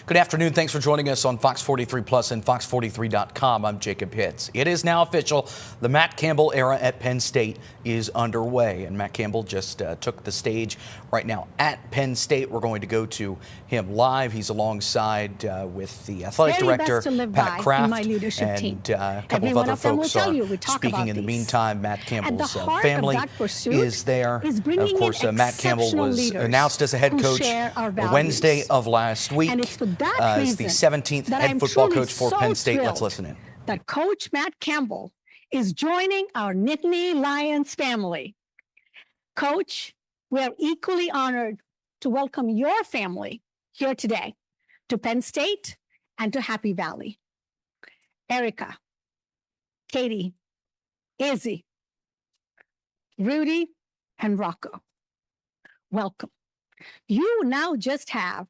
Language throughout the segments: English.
Good afternoon. Thanks for joining us on Fox 43 Plus and Fox43.com. I'm Jacob Pitts. It is now official. The Matt Campbell era at Penn State is underway, and Matt Campbell just took the stage right now at Penn State. We're going to go to him live. He's alongside with the athletic director, Pat Kraft, and a couple of other folks are speaking in the meantime. Matt Campbell's family is there. Of course, Matt Campbell was announced as a head coach Wednesday of last week as the 17th head football coach for Penn State. Let's listen in. That Coach Matt Campbell is joining our Nittany Lions family. Coach, we are equally honored to welcome your family here today to Penn State and to Happy Valley. Erica, Katie, Izzy, Rudy, and Rocco, welcome. You now just have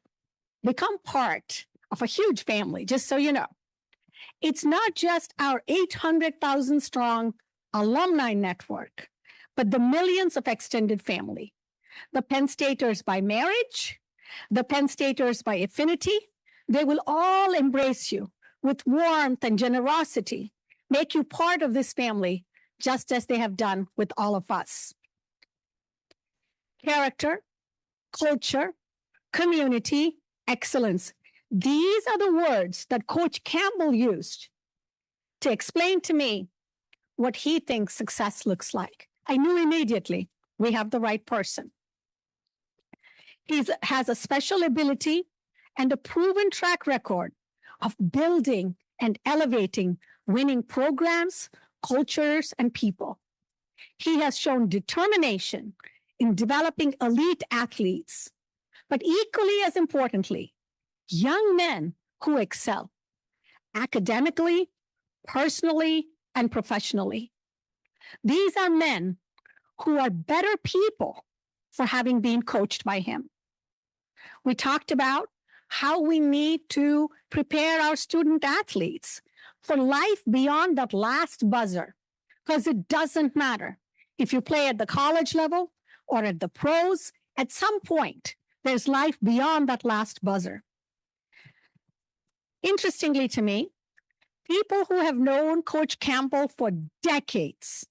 become part of a huge family, just so you know. It's not just our 800,000 strong alumni network, but the millions of extended family. The Penn Staters by marriage, the Penn Staters by affinity, they will all embrace you with warmth and generosity, make you part of this family, just as they have done with all of us. Character, culture, community, excellence. These are the words that Coach Campbell used to explain to me what he thinks success looks like. I knew immediately we have the right person. He has a special ability and a proven track record of building and elevating winning programs, cultures, and people. He has shown determination in developing elite athletes, but equally as importantly, young men who excel academically, personally, and professionally. These are men who are better people for having been coached by him. We talked about how we need to prepare our student athletes for life beyond that last buzzer, because it doesn't matter if you play at the college level or at the pros. At some point, there's life beyond that last buzzer. Interestingly to me, people who have known Coach Campbell for decades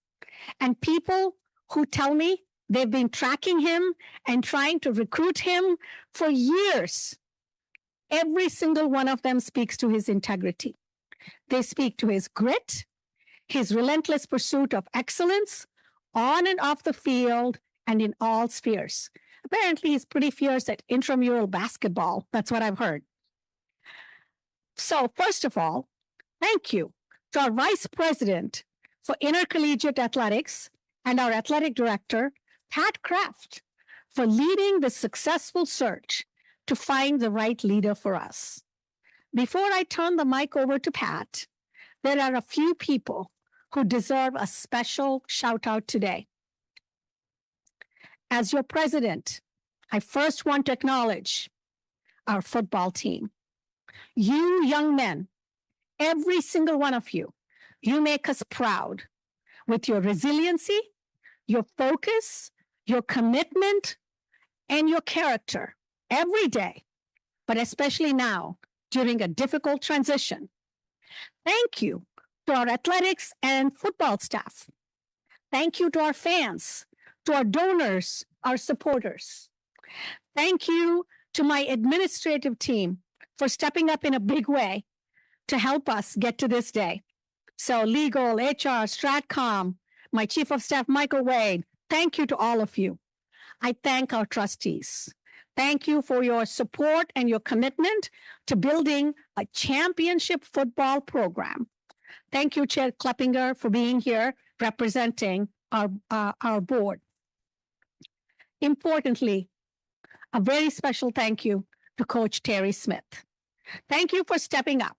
and people who tell me they've been tracking him and trying to recruit him for years, every single one of them speaks to his integrity. They speak to his grit, his relentless pursuit of excellence on and off the field and in all spheres. Apparently, he's pretty fierce at intramural basketball. That's what I've heard. So first of all, thank you to our Vice President for Intercollegiate Athletics and our Athletic Director, Pat Kraft, for leading the successful search to find the right leader for us. Before I turn the mic over to Pat, there are a few people who deserve a special shout out today. As your president, I first want to acknowledge our football team. You young men, every single one of you, you make us proud with your resiliency, your focus, your commitment, and your character every day, but especially now during a difficult transition. Thank you to our athletics and football staff. Thank you to our fans, to our donors, our supporters. Thank you to my administrative team for stepping up in a big way to help us get to this day. So legal, HR, Stratcom, my chief of staff, Michael Wade, thank you to all of you. I thank our trustees. Thank you for your support and your commitment to building a championship football program. Thank you, Chair Kleppinger, for being here representing our board. Importantly, a very special thank you to Coach Terry Smith. Thank you for stepping up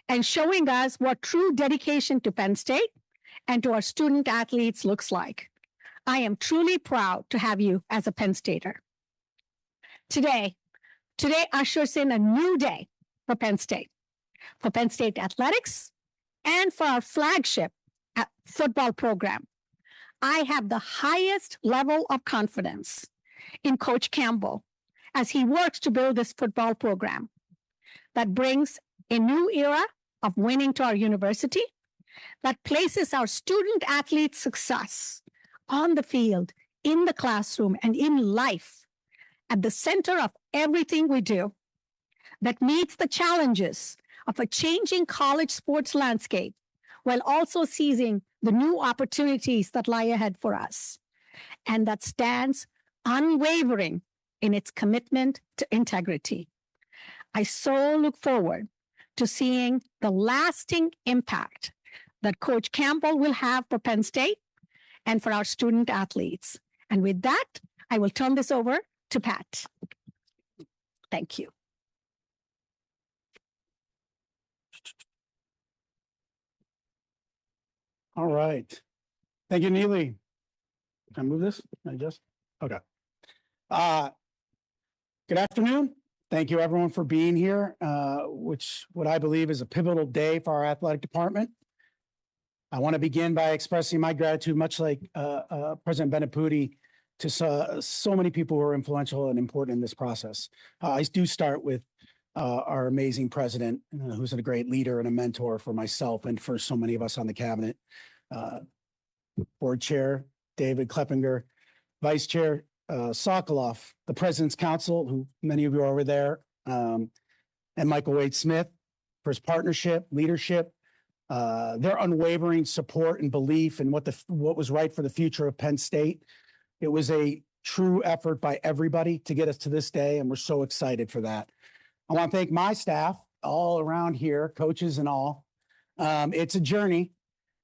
and showing us what true dedication to Penn State and to our student athletes looks like. I am truly proud to have you as a Penn Stater. Today ushers in a new day for Penn State athletics, and for our flagship football program. I have the highest level of confidence in Coach Campbell as he works to build this football program. that brings a new era of winning to our university, that places our student athletes' success on the field, in the classroom, and in life at the center of everything we do, that meets the challenges of a changing college sports landscape while also seizing the new opportunities that lie ahead for us, and that stands unwavering in its commitment to integrity. I so look forward to seeing the lasting impact that Coach Campbell will have for Penn State and for our student athletes. And with that, I will turn this over to Pat. Thank you. All right. Thank you, Neely. Can I move this? Can I just? Okay. Good afternoon. Thank you, everyone, for being here, what I believe is a pivotal day for our athletic department. I want to begin by expressing my gratitude, much like President Beneputi, to so many people who are influential and important in this process. I do start with our amazing president, who's a great leader and a mentor for myself and for so many of us on the cabinet. Board Chair David Kleppinger, Vice Chair Sokoloff, the President's Council, who many of you are over there, and Michael Wade Smith for his partnership, leadership, their unwavering support and belief in what was right for the future of Penn State. It was a true effort by everybody to get us to this day, and we're so excited for that. I want to thank my staff all around here, coaches and all. It's a journey,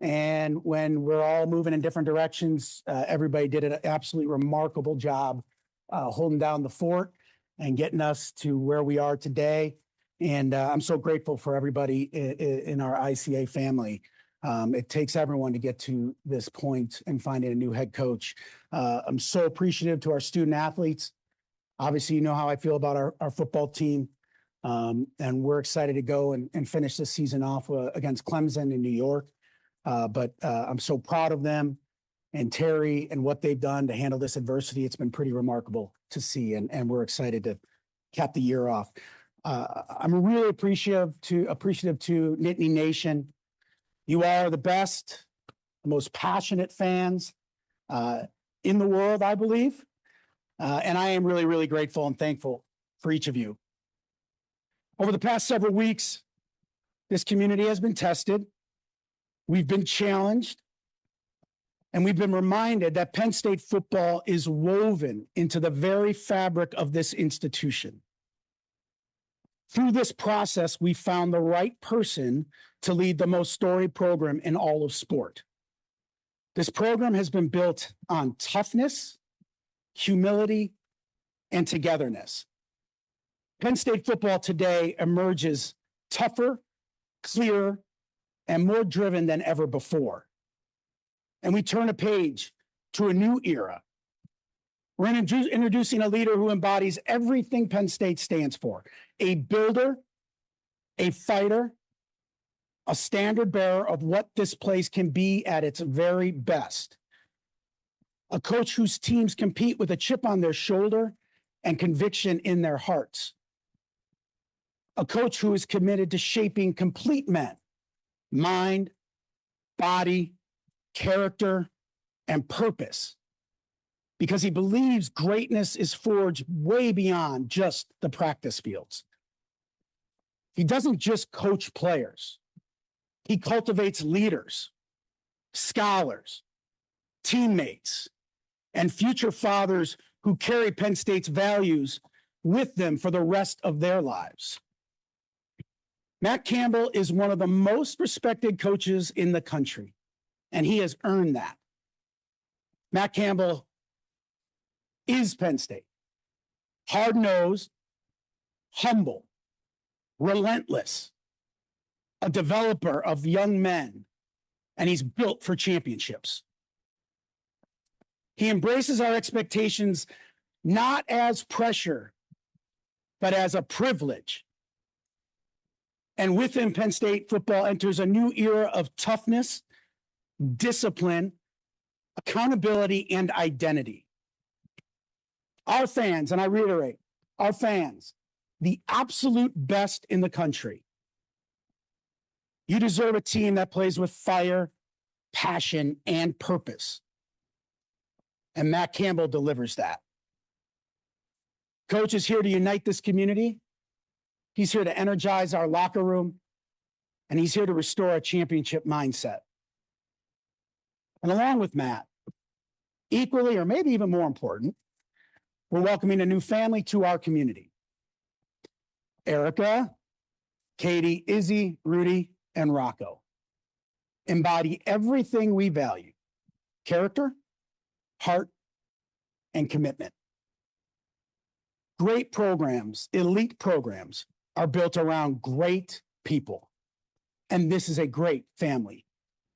and when we're all moving in different directions, everybody did an absolutely remarkable job holding down the fort and getting us to where we are today. And I'm so grateful for everybody in our ICA family. It takes everyone to get to this point and finding a new head coach. I'm so appreciative to our student athletes. Obviously, you know how I feel about our football team. And we're excited to go and finish this season off against Clemson in New York. But I'm so proud of them and Terry and what they've done to handle this adversity. It's been pretty remarkable to see, and we're excited to cap the year off. I'm really appreciative to Nittany Nation. You are the best, the most passionate fans in the world, I believe. And I am really, really grateful and thankful for each of you. Over the past several weeks, this community has been tested. We've been challenged. And we've been reminded that Penn State football is woven into the very fabric of this institution. Through this process, we found the right person to lead the most storied program in all of sport. This program has been built on toughness, humility, and togetherness. Penn State football today emerges tougher, clearer, and more driven than ever before. And we turn a page to a new era. We're introducing a leader who embodies everything Penn State stands for: a builder, a fighter, a standard bearer of what this place can be at its very best. A coach whose teams compete with a chip on their shoulder and conviction in their hearts. A coach who is committed to shaping complete men, mind, body, character, and purpose, because he believes greatness is forged way beyond just the practice fields. He doesn't just coach players. He cultivates leaders, scholars, teammates, and future fathers who carry Penn State's values with them for the rest of their lives. Matt Campbell is one of the most respected coaches in the country, and he has earned that. Matt Campbell is Penn State. Hard-nosed, humble, relentless, a developer of young men, and he's built for championships. He embraces our expectations not as pressure, but as a privilege. And with him, Penn State football enters a new era of toughness, discipline, accountability, and identity. Our fans, and I reiterate, our fans the absolute best in the country. You deserve a team that plays with fire, passion, and purpose. And Matt Campbell delivers that. Coach is here to unite this community. He's here to energize our locker room, and he's here to restore a championship mindset. And along with Matt, equally or maybe even more important, we're welcoming a new family to our community. Erica, Katie, Izzy, Rudy, and Rocco embody everything we value: character, heart, and commitment. Great programs, elite programs, are built around great people. And this is a great family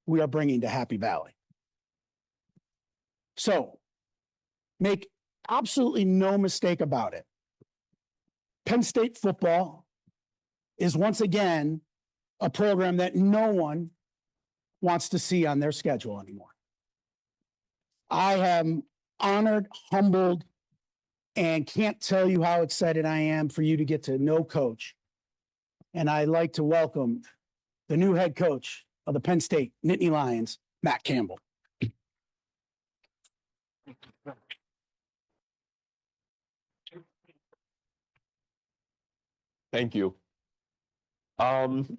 we are bringing to Happy Valley. So, make absolutely no mistake about it. Penn State football is once again a program that no one wants to see on their schedule anymore. I am honored, humbled, and can't tell you how excited I am for you to get to know Coach. And I'd like to welcome the new head coach of the Penn State Nittany Lions, Matt Campbell. Thank you. I'm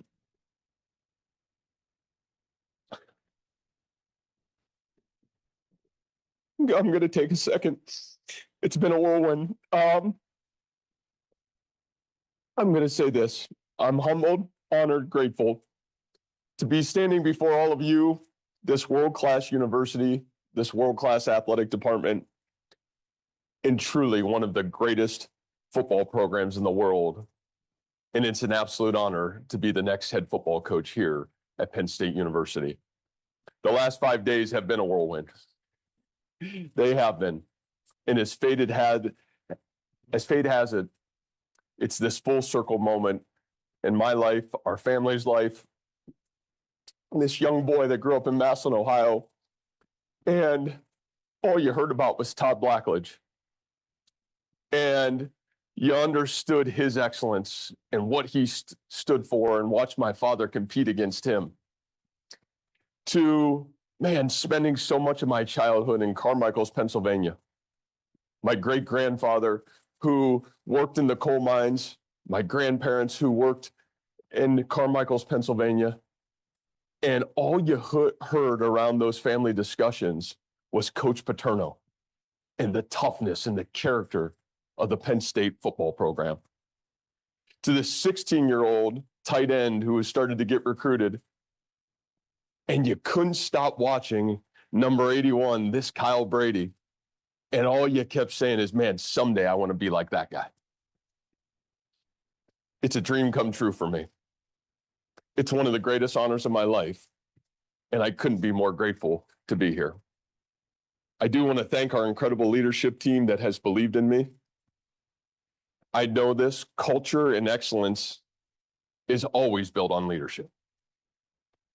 going to take a second. It's been a whirlwind. I'm going to say this. I'm humbled, honored, grateful to be standing before all of you, this world-class university, this world-class athletic department, and truly one of the greatest football programs in the world. And it's an absolute honor to be the next head football coach here at Penn State University. The last 5 days have been a whirlwind. They have been. And as fate has it, it's this full circle moment in my life, our family's life, this young boy that grew up in Massillon, Ohio, and all you heard about was Todd Blackledge. And you understood his excellence and what he stood for, and watched my father compete against him. To, man, spending so much of my childhood in Carmichael's, Pennsylvania. My great-grandfather who worked in the coal mines, my grandparents who worked in Carmichael's, Pennsylvania. And all you heard around those family discussions was Coach Paterno and the toughness and the character of the Penn State football program. To this 16-year-old tight end who was started to get recruited, and you couldn't stop watching number 81, this Kyle Brady, and all you kept saying is, man, someday I want to be like that guy. It's a dream come true for me. It's one of the greatest honors of my life, and I couldn't be more grateful to be here. I do want to thank our incredible leadership team that has believed in me. I know this culture and excellence is always built on leadership.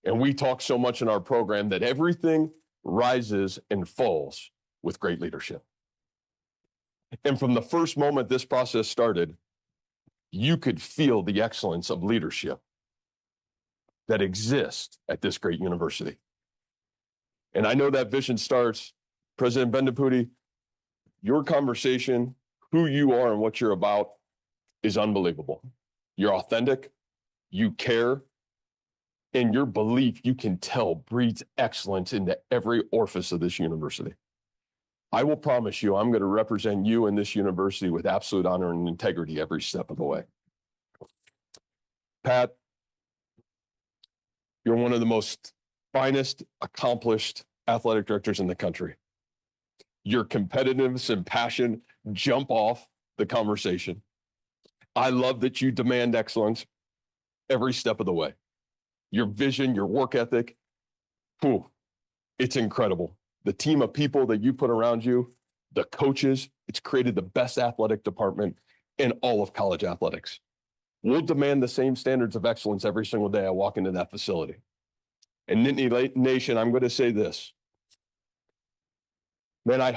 And we talk so much in our program that everything rises and falls with great leadership. And from the first moment this process started, you could feel the excellence of leadership that exists at this great university. And I know that vision starts, President Bendaputi, your conversation, who you are and what you're about is unbelievable. You're authentic, you care, and your belief, you can tell, breeds excellence into every orifice of this university. I will promise you, I'm going to represent you and this university with absolute honor and integrity every step of the way. Pat, you're one of the most finest, accomplished athletic directors in the country. Your competitiveness and passion jump off the conversation. I love that you demand excellence every step of the way. Your vision, your work ethic, it's incredible. The team of people that you put around you, the coaches, it's created the best athletic department in all of college athletics. We'll demand the same standards of excellence every single day I walk into that facility. And Nittany Nation, I'm going to say this. Man, I'm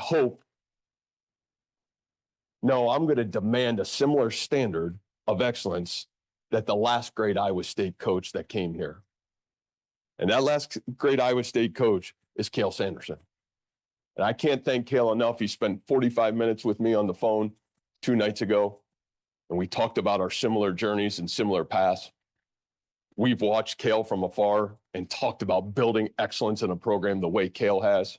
going to demand a similar standard of excellence that the last great Iowa State coach that came here. And that last great Iowa State coach is Cale Sanderson. And I can't thank Cale enough. He spent 45 minutes with me on the phone 2 nights ago, and we talked about our similar journeys and similar paths. We've watched Cale from afar and talked about building excellence in a program the way Cale has.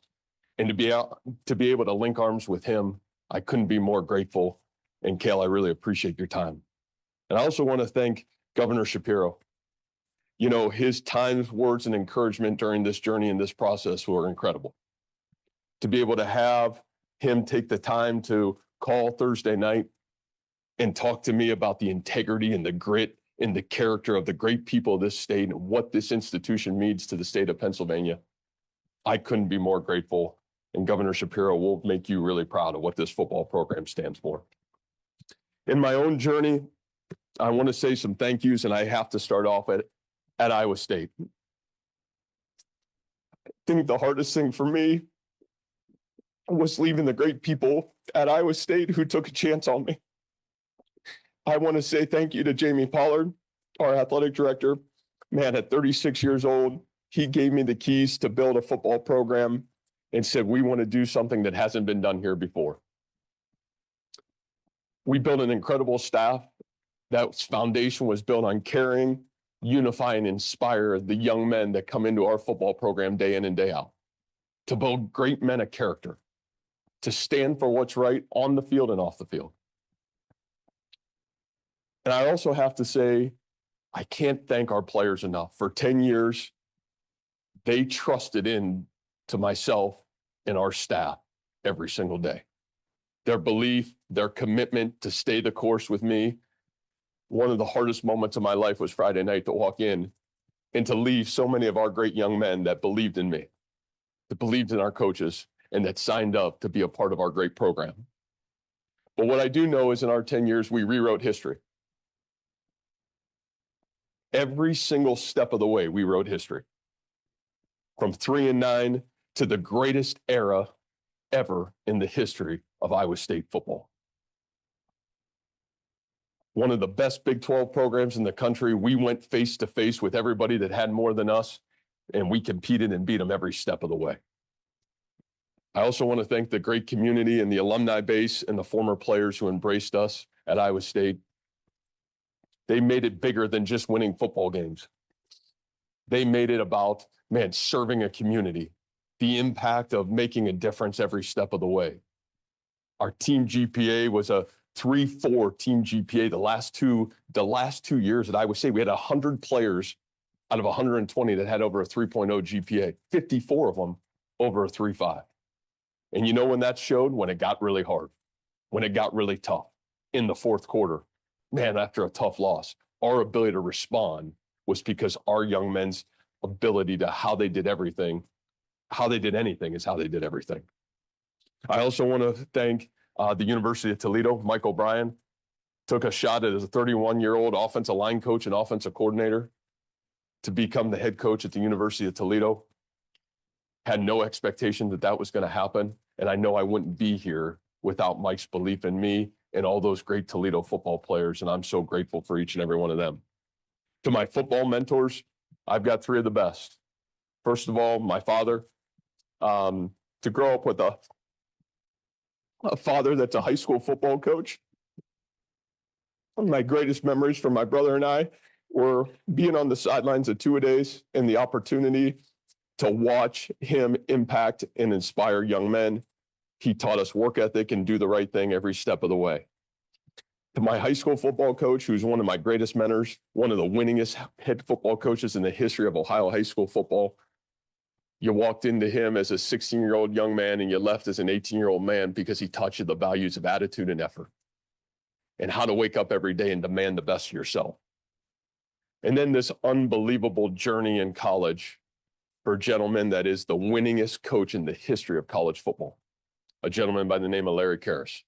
And to be able to link arms with him, I couldn't be more grateful. And Cale, I really appreciate your time. And I also want to thank Governor Shapiro. You know, his times, words, and encouragement during this journey and this process were incredible. To be able to have him take the time to call Thursday night and talk to me about the integrity and the grit and the character of the great people of this state and what this institution means to the state of Pennsylvania, I couldn't be more grateful. And Governor Shapiro will make you really proud of what this football program stands for. In my own journey, I want to say some thank yous, and I have to start off at Iowa State. I think the hardest thing for me was leaving the great people at Iowa State who took a chance on me. I want to say thank you to Jamie Pollard, our athletic director. Man, at 36 years old, he gave me the keys to build a football program and said, we want to do something that hasn't been done here before. We built an incredible staff. That foundation was built on caring, unify, and inspire the young men that come into our football program day in and day out, to build great men of character, to stand for what's right on the field and off the field. And I also have to say, I can't thank our players enough. For 10 years, they trusted in to myself and our staff every single day. Their belief, their commitment to stay the course with me. One of the hardest moments of my life was Friday night to walk in and to leave so many of our great young men that believed in me, that believed in our coaches, and that signed up to be a part of our great program. But what I do know is in our 10 years, we rewrote history. Every single step of the way, we wrote history. From 3-9 to the greatest era ever in the history of Iowa State football. One of the best Big 12 programs in the country. We went face to face with everybody that had more than us, and we competed and beat them every step of the way. I also want to thank the great community and the alumni base and the former players who embraced us at Iowa State. They made it bigger than just winning football games. They made it about, man, serving a community, the impact of making a difference every step of the way. Our team GPA was a 3.4 team GPA the last two years at Iowa State. We had 100 players out of 120 that had over a 3.0 GPA, 54 of them over a 3.5. And you know when that showed? When it got really hard, when it got really tough in the fourth quarter. Man, after a tough loss, our ability to respond was because our young men's ability to how they did everything, how they did anything is how they did everything. I also want to thank the University of Toledo. Mike O'Brien took a shot at as a 31-year-old offensive line coach and offensive coordinator to become the head coach at the University of Toledo. Had no expectation that that was going to happen. And I know I wouldn't be here without Mike's belief in me and all those great Toledo football players. And I'm so grateful for each and every one of them. To my football mentors, I've got 3 of the best. First of all, my father. To grow up with a father that's a high school football coach. One of my greatest memories from my brother and I were being on the sidelines of two-a-days and the opportunity to watch him impact and inspire young men. He taught us work ethic and do the right thing every step of the way. To my high school football coach, who's one of my greatest mentors, one of the winningest head football coaches in the history of Ohio high school football. You walked into him as a 16-year-old young man and you left as an 18-year-old man because he taught you the values of attitude and effort and how to wake up every day and demand the best of yourself. And then this unbelievable journey in college for a gentleman that is the winningest coach in the history of college football, a gentleman by the name of Larry Karras,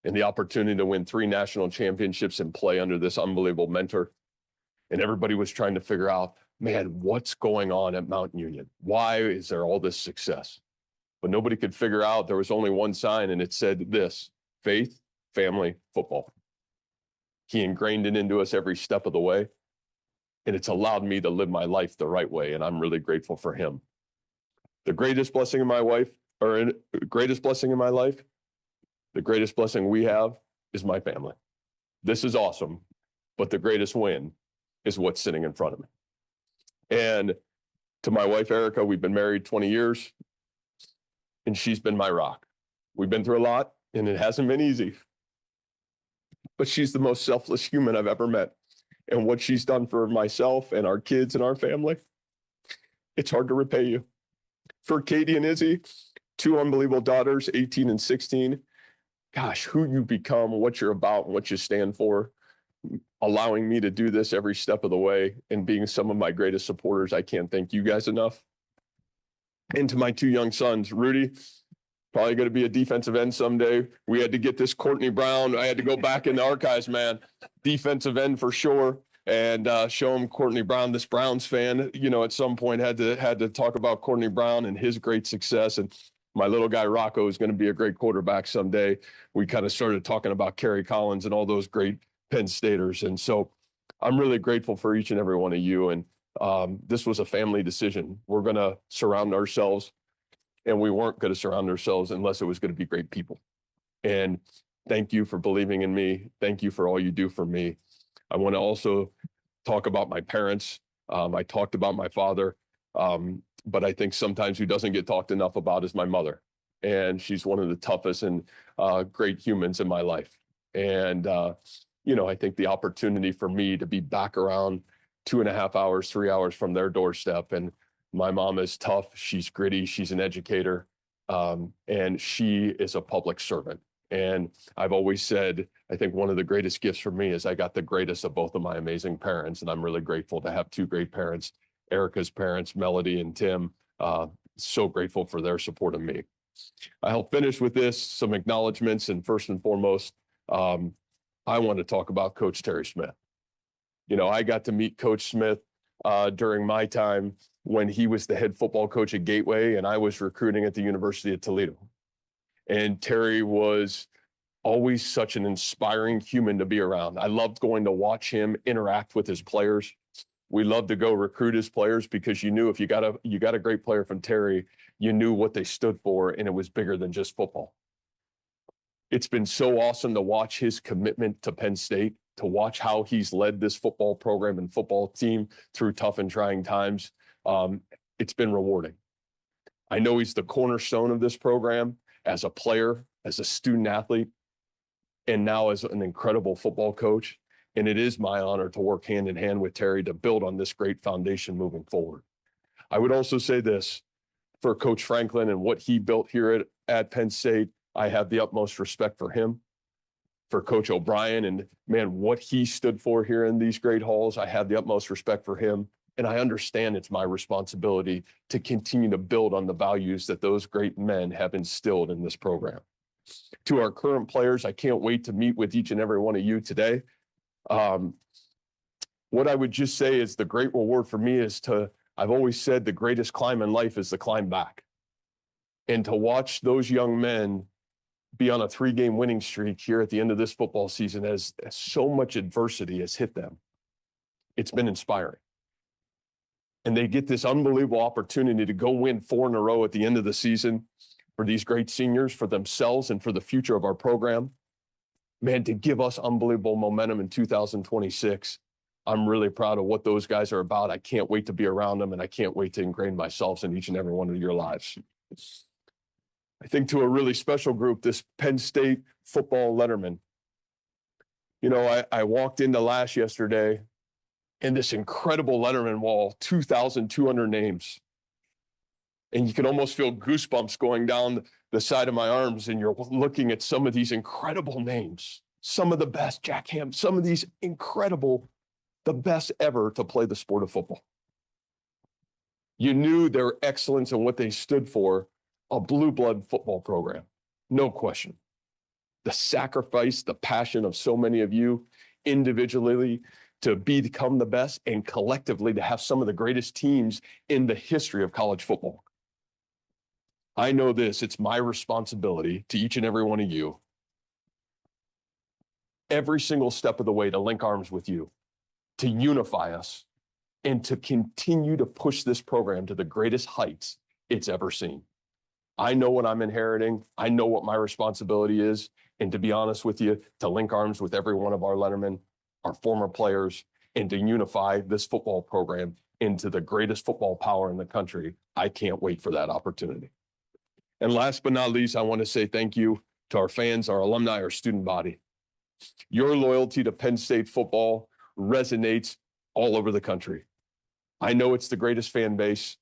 and the opportunity to win 3 national championships and play under this unbelievable mentor. And everybody was trying to figure out, man, what's going on at Mount Union? Why is there all this success? But nobody could figure out. There was only one sign, and it said this: faith, family, football. He ingrained it into us every step of the way. And it's allowed me to live my life the right way. And I'm really grateful for him. The greatest blessing in my life, the greatest blessing we have is my family. This is awesome, but the greatest win is what's sitting in front of me. And to my wife, Erica, we've been married 20 years, and she's been my rock. We've been through a lot, and it hasn't been easy. But she's the most selfless human I've ever met. And what she's done for myself and our kids and our family, it's hard to repay you. For Katie and Izzy, two unbelievable daughters, 18 and 16. Gosh, who you become, what you're about, and what you stand for, allowing me to do this every step of the way and being some of my greatest supporters. I can't thank you guys enough. And to my two young sons, Rudy, probably going to be a defensive end someday. We had to get this Courtney Brown. I had to go back in the archives, man. Defensive end for sure. And show him Courtney Brown, this Browns fan, you know, at some point had to talk about Courtney Brown and his great success. And my little guy Rocco is going to be a great quarterback someday. We kind of started talking about Kerry Collins and all those great Penn Staters. And so I'm really grateful for each and every one of you. And this was a family decision. We're going to surround ourselves, and we weren't going to surround ourselves unless it was going to be great people. And thank you for believing in me. Thank you for all you do for me. I want to also talk about my parents. I talked about my father, but I think sometimes who doesn't get talked enough about is my mother. And she's one of the toughest and great humans in my life. And, you know, I think the opportunity for me to be back around 2.5 hours, 3 hours from their doorstep. And my mom is tough. She's gritty. She's an educator. And she is a public servant. And I've always said, I think one of the greatest gifts for me is I got the greatest of both of my amazing parents. And I'm really grateful to have two great parents, Erica's parents, Melody and Tim. So grateful for their support of me. I'll finish with this, some acknowledgments. And first and foremost, I want to talk about Coach Terry Smith. You know, I got to meet Coach Smith during my time when he was the head football coach at Gateway and I was recruiting at the University of Toledo. And Terry was always such an inspiring human to be around. I loved going to watch him interact with his players. We loved to go recruit his players because you knew if you got a great player from Terry, you knew what they stood for, and it was bigger than just football. It's been so awesome to watch his commitment to Penn State, to watch how he's led this football program and football team through tough and trying times. It's been rewarding. I know he's the cornerstone of this program as a player, as a student athlete, and now as an incredible football coach. And it is my honor to work hand in hand with Terry to build on this great foundation moving forward. I would also say this for Coach Franklin and what he built here at Penn State. I have the utmost respect for him. For Coach O'Brien and, man, what he stood for here in these great halls, I have the utmost respect for him. And I understand it's my responsibility to continue to build on the values that those great men have instilled in this program. To our current players, I can't wait to meet with each and every one of you today. What I would just say is the great reward for me is I've always said the greatest climb in life is the climb back. And to watch those young men be on a 3-game winning streak here at the end of this football season as so much adversity has hit them, it's been inspiring. And they get this unbelievable opportunity to go win 4 in a row at the end of the season for these great seniors, for themselves, and for the future of our program. Man, to give us unbelievable momentum in 2026. I'm really proud of what those guys are about. I can't wait to be around them, and I can't wait to ingrain myself in each and every one of your lives. I think to a really special group, this Penn State football letterman. You know, I walked into Lash yesterday, and this incredible letterman wall, 2,200 names. And you can almost feel goosebumps going down the side of my arms, and you're looking at some of these incredible names, some of the best, Jack Ham, some of these incredible, the best ever to play the sport of football. You knew their excellence and what they stood for, a blue blood football program, no question. The sacrifice, the passion of so many of you individually to become the best and collectively to have some of the greatest teams in the history of college football. I know this, it's my responsibility to each and every one of you every single step of the way to link arms with you, to unify us, and to continue to push this program to the greatest heights it's ever seen. I know what I'm inheriting. I know what my responsibility is. And to be honest with you, to link arms with every one of our lettermen, our former players, and to unify this football program into the greatest football power in the country, I can't wait for that opportunity. And last but not least, I want to say thank you to our fans, our alumni, our student body. Your loyalty to Penn State football resonates all over the country. I know it's the greatest fan base.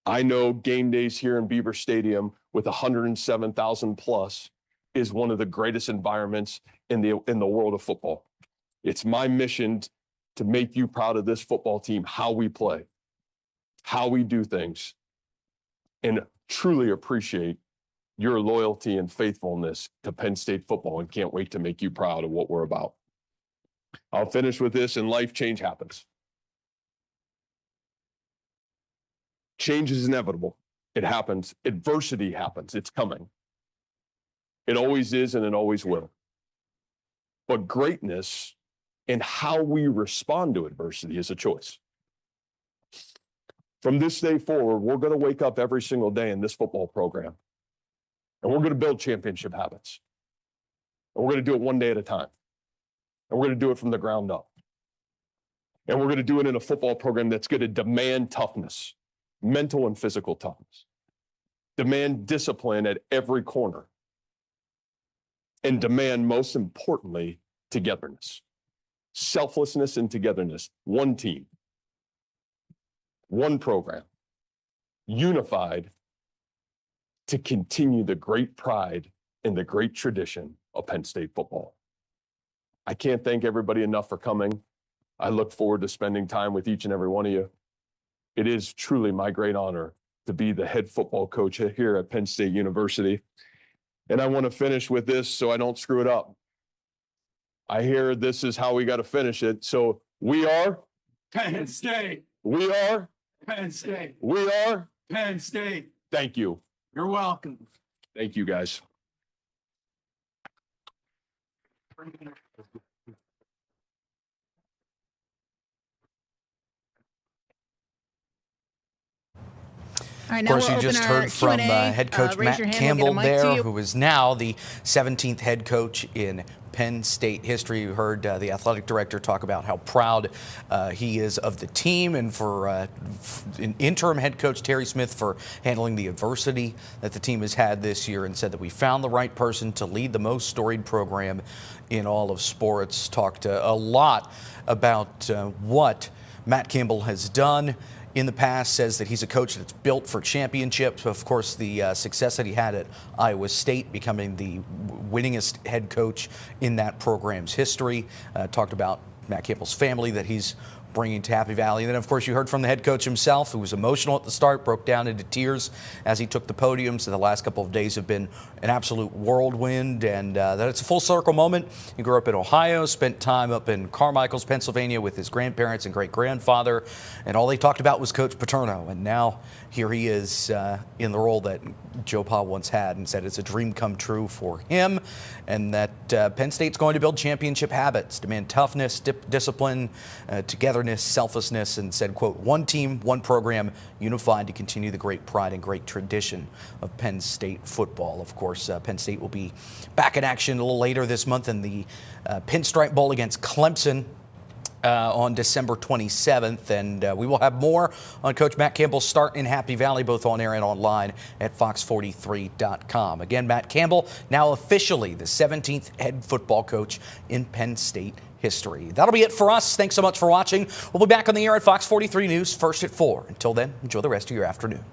I know game days here in Beaver Stadium with 107,000 plus is one of the greatest environments in the world of football. It's my mission to make you proud of this football team, how we play, how we do things, and truly appreciate your loyalty and faithfulness to Penn State football, and can't wait to make you proud of what we're about. I'll finish with this, and life change happens. Change is inevitable. It happens. Adversity happens. It's coming. It always is, and it always will. But greatness and how we respond to adversity is a choice. From this day forward, we're going to wake up every single day in this football program, and we're going to build championship habits. And we're going to do it one day at a time. And we're going to do it from the ground up. And we're going to do it in a football program that's going to demand toughness, mental and physical toughness, demand discipline at every corner, and demand, most importantly, togetherness, selflessness and togetherness. One team, one program, unified to continue the great pride and the great tradition of Penn State football. I can't thank everybody enough for coming. I look forward to spending time with each and every one of you. It is truly my great honor to be the head football coach here at Penn State University. And I want to finish with this so I don't screw it up. I hear this is how we got to finish it. So we are Penn State. We are Penn State. We are Penn State. Thank you. You're welcome. Thank you, guys. All right, Of now course, we'll you just open our heard from Q&A. head coach Raise Matt your hand, we'll get a Campbell mic to there, you. who is now the 17th head coach in Penn State history. You heard the athletic director talk about how proud he is of the team, and for interim head coach Terry Smith for handling the adversity that the team has had this year, and said that we found the right person to lead the most storied program in all of sports. Talked a lot about what Matt Campbell has done in the past, says that he's a coach that's built for championships. Of course, the success that he had at Iowa State, becoming the winningest head coach in that program's history. Talked about Matt Campbell's family that he's bringing to Happy Valley. And then, of course, you heard from the head coach himself, who was emotional at the start, broke down into tears as he took the podium. So the last couple of days have been an absolute whirlwind, and that it's a full circle moment. He grew up in Ohio, spent time up in Carmichael, Pennsylvania with his grandparents and great-grandfather, and all they talked about was Coach Paterno. And now here he is in the role that Joe Pa once had, and said it's a dream come true for him, and that Penn State's going to build championship habits, demand toughness, discipline, togetherness, selflessness, and said, quote, one team, one program, unified to continue the great pride and great tradition of Penn State football. Of course, Penn State will be back in action a little later this month in the Pinstripe Bowl against Clemson on December 27th, and we will have more on Coach Matt Campbell's start in Happy Valley, both on air and online at fox43.com. Again, Matt Campbell, now officially the 17th head football coach in Penn State history. That'll be it for us. Thanks so much for watching. We'll be back on the air at Fox 43 News, first at 4. Until then, enjoy the rest of your afternoon.